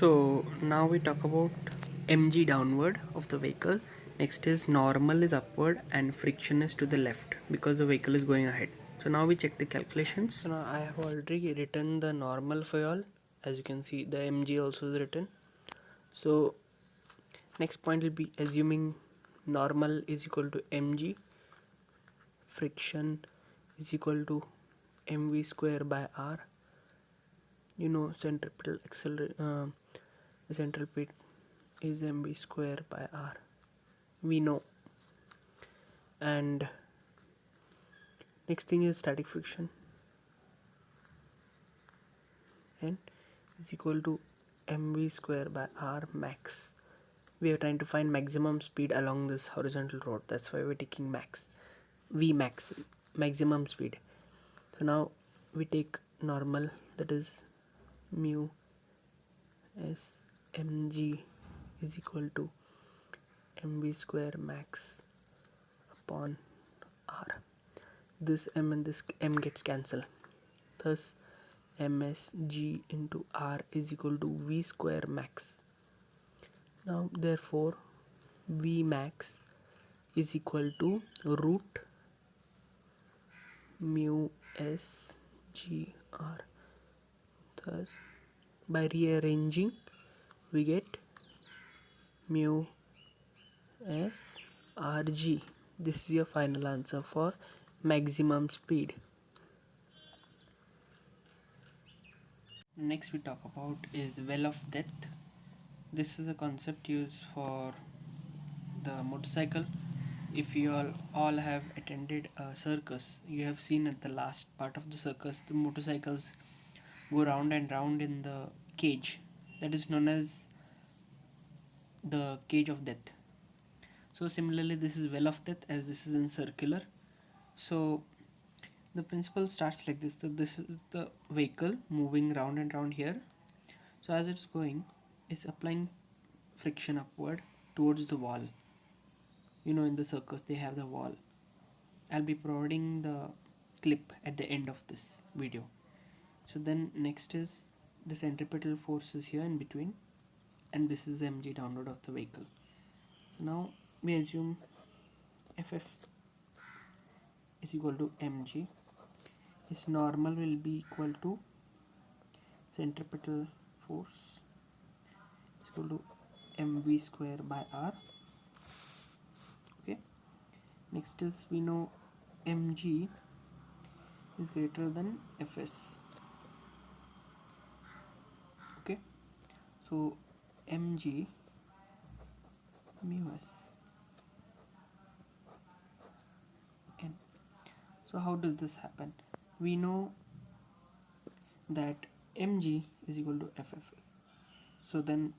So now we talk about mg downward of the vehicle. Next is normal is upward and friction is to the left because the vehicle is going ahead. So now we check the calculations. So now I have already written the normal for all. As you can see, the mg also is written. So next point will be assuming normal is equal to mg, friction is equal to mv square by r. You know, centripetal acceleration, the centripetal is mv square by r, we know. And next thing is static friction, n is equal to mv square by r max. We are trying to find maximum speed along this horizontal road, that's why we're taking max, Vmax, maximum speed. So now we take normal, that is mu s mg is equal to mv square max upon r. This m and this m gets cancelled, thus msg into r is equal to v square max. Now therefore Vmax is equal to root mu s g r. Thus by rearranging we get mu s r g. This is your final answer for maximum speed. Next we talk about is well of death. This is a concept used for the motorcycle. If you all have attended a circus, you have seen at the last part of the circus the motorcycles go round and round in the cage that is known as the cage of death. So similarly this is well of death, as this is in circular. So the principle starts like this, that this is the vehicle moving round and round here. So as it's going, it's applying friction upward towards the wall. You know, in the circus they have the wall. I'll be providing the clip at the end of this video. So then next is the centripetal force is here in between, and this is mg downward of the vehicle. Now we assume ff is equal to mg. Its normal will be equal to centripetal force is equal to mv square by r. Okay, next is we know mg is greater than fs. Okay, so mg mu s n. So how does this happen? We know that mg is equal to ff. So then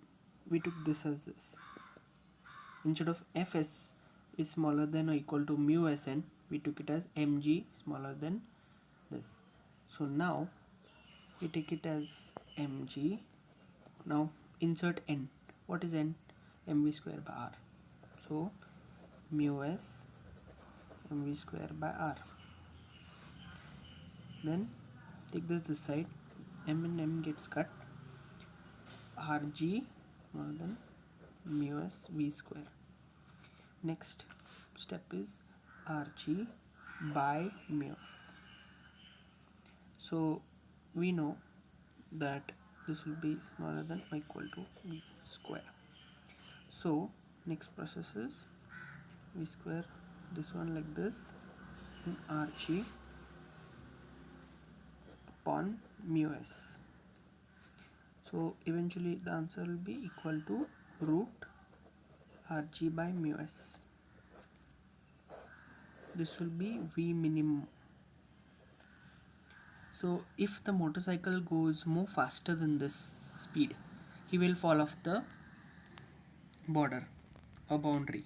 we took this as this. Instead of fs is smaller than or equal to mu sn, we took it as mg smaller than this. So now we take it as mg. Now insert n. What is n? mv square by r. So mu s mv square by r. Then take this side, m and m gets cut, rg smaller than mu s v square. Next step is rg by mu s. So we know that this will be smaller than or equal to v square. So next process is v square, this one like this, and rg upon mu s. So eventually the answer will be equal to root rg by mu s. This will be v minimum. So if the motorcycle goes more faster than this speed, he will fall off the border or boundary.